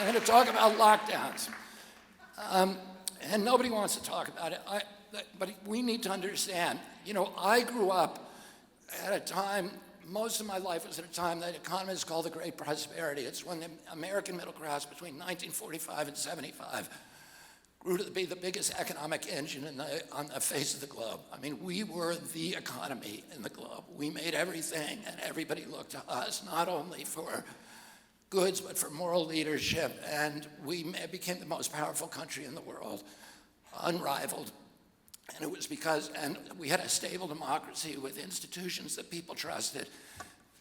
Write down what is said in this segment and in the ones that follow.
I'm going to talk about lockdowns. And nobody wants to talk about it. But we need to understand, I grew up at a time, most of my life was at a time that economists call the Great Prosperity. It's when the American middle class between 1945 and 75 grew to be the biggest economic engine on the face of the globe. I mean, we were the economy in the globe. We made everything, and everybody looked to us, not only for goods, but for moral leadership. And we became the most powerful country in the world, unrivaled. And it was and we had a stable democracy with institutions that people trusted,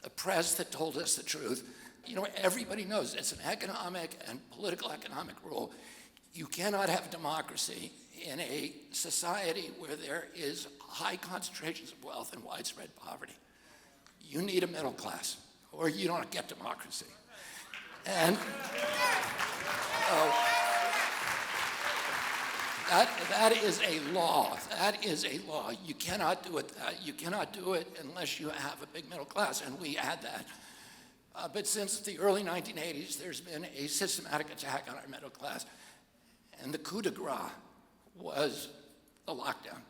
a press that told us the truth. Everybody knows it's an economic and political economic rule. You cannot have democracy in a society where there is high concentrations of wealth and widespread poverty. You need a middle class, or you don't get democracy. And that is a law. That is a law. You cannot do it. You cannot do it unless you have a big middle class, and we had that. But since the early 1980s, there's been a systematic attack on our middle class. And the coup de grace was the lockdown.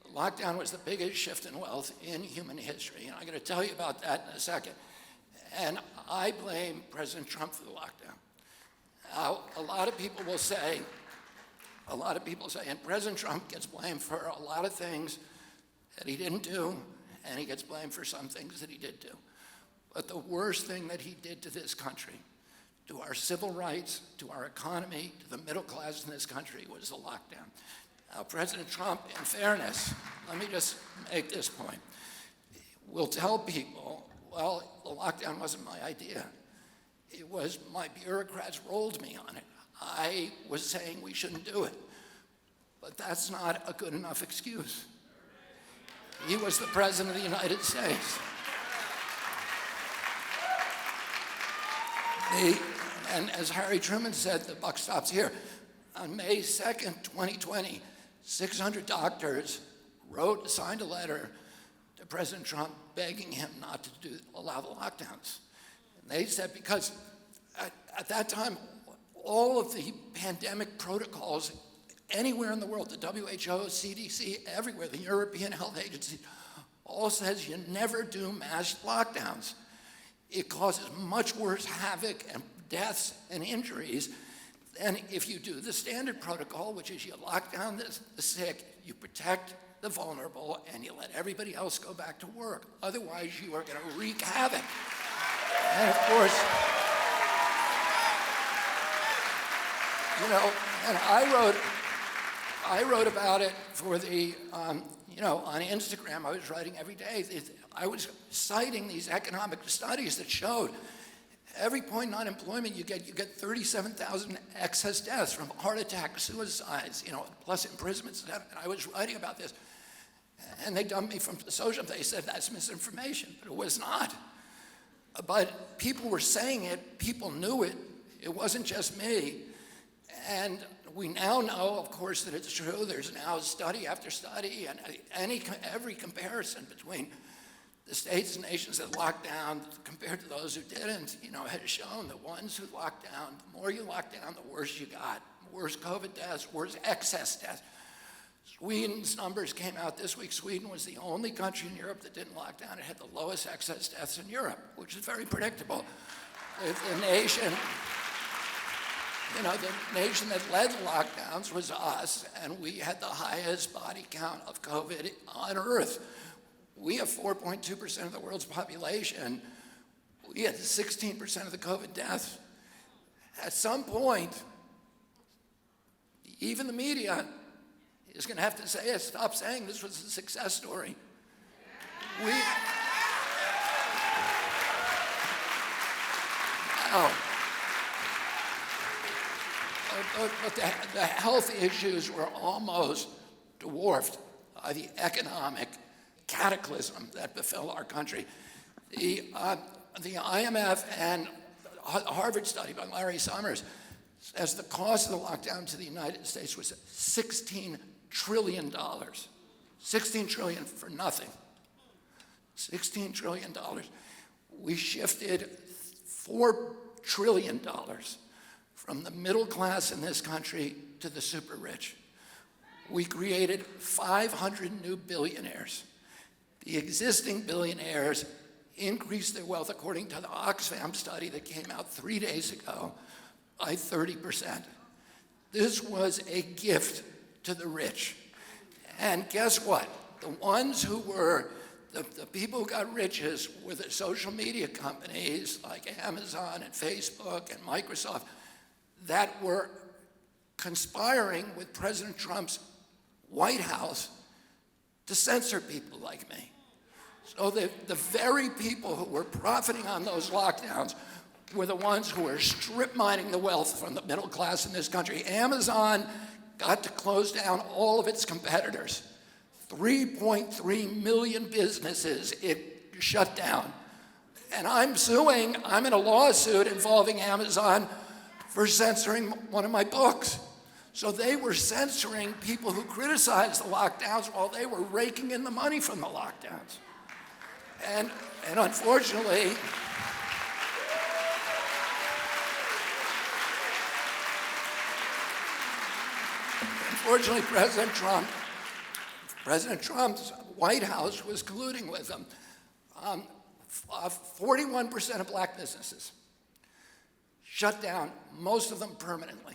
The lockdown was the biggest shift in wealth in human history. And I'm going to tell you about that in a second. And I blame President Trump for the lockdown. Now, a lot of people say, and President Trump gets blamed for a lot of things that he didn't do, and he gets blamed for some things that he did do. But the worst thing that he did to this country, to our civil rights, to our economy, to the middle class in this country, was the lockdown. Now, President Trump, in fairness, let me just make this point, will tell people, well, the lockdown wasn't my idea. It was my bureaucrats rolled me on it. I was saying we shouldn't do it. But that's not a good enough excuse. He was the President of the United States. And as Harry Truman said, the buck stops here. On May 2nd, 2020, 600 doctors signed a letter to President Trump begging him not to allow the lockdowns. And they said because at that time, all of the pandemic protocols anywhere in the world, the WHO, CDC, everywhere, the European Health Agency, all says you never do mass lockdowns. It causes much worse havoc and deaths and injuries than if you do the standard protocol, which is you lock down the sick, you protect the vulnerable, and you let everybody else go back to work. Otherwise, you are going to wreak havoc. And of course, and I wrote about it for the, on Instagram. I was writing every day. I was citing these economic studies that showed every point in unemployment you get 37,000 excess deaths from heart attacks, suicides, plus imprisonments. And I was writing about this, and they dumped me from the social. They said that's misinformation, but it was not. But people were saying it. People knew it. It wasn't just me. And we now know, of course, that it's true. There's now study after study, and every comparison between the states and nations that locked down compared to those who didn't, has shown the ones who locked down, the more you locked down, the worse you got. Worse COVID deaths, worse excess deaths. Sweden's numbers came out this week. Sweden was the only country in Europe that didn't lock down. It had the lowest excess deaths in Europe, which is very predictable. The nation that led the lockdowns was us, and we had the highest body count of COVID on Earth. We have 4.2% of the world's population. We had 16% of the COVID deaths. At some point, even the media is going to have to stop saying this was a success story. But the health issues were almost dwarfed by the economic cataclysm that befell our country. The IMF and a Harvard study by Larry Summers says the cost of the lockdown to the United States was $16 trillion. $16 trillion for nothing. $16 trillion. We shifted $4 trillion from the middle class in this country to the super rich. We created 500 new billionaires. The existing billionaires increased their wealth, according to the Oxfam study that came out 3 days ago, by 30%. This was a gift to the rich. And guess what? The ones who were, the people who got riches were the social media companies like Amazon and Facebook and Microsoft that were conspiring with President Trump's White House to censor people like me. So the very people who were profiting on those lockdowns were the ones who were strip mining the wealth from the middle class in this country. Amazon got to close down all of its competitors. 3.3 million businesses it shut down. And I'm in a lawsuit involving Amazon for censoring one of my books. So they were censoring people who criticized the lockdowns while they were raking in the money from the lockdowns. And unfortunately, President Trump's White House was colluding with them. 41% of black businesses shut down, most of them permanently.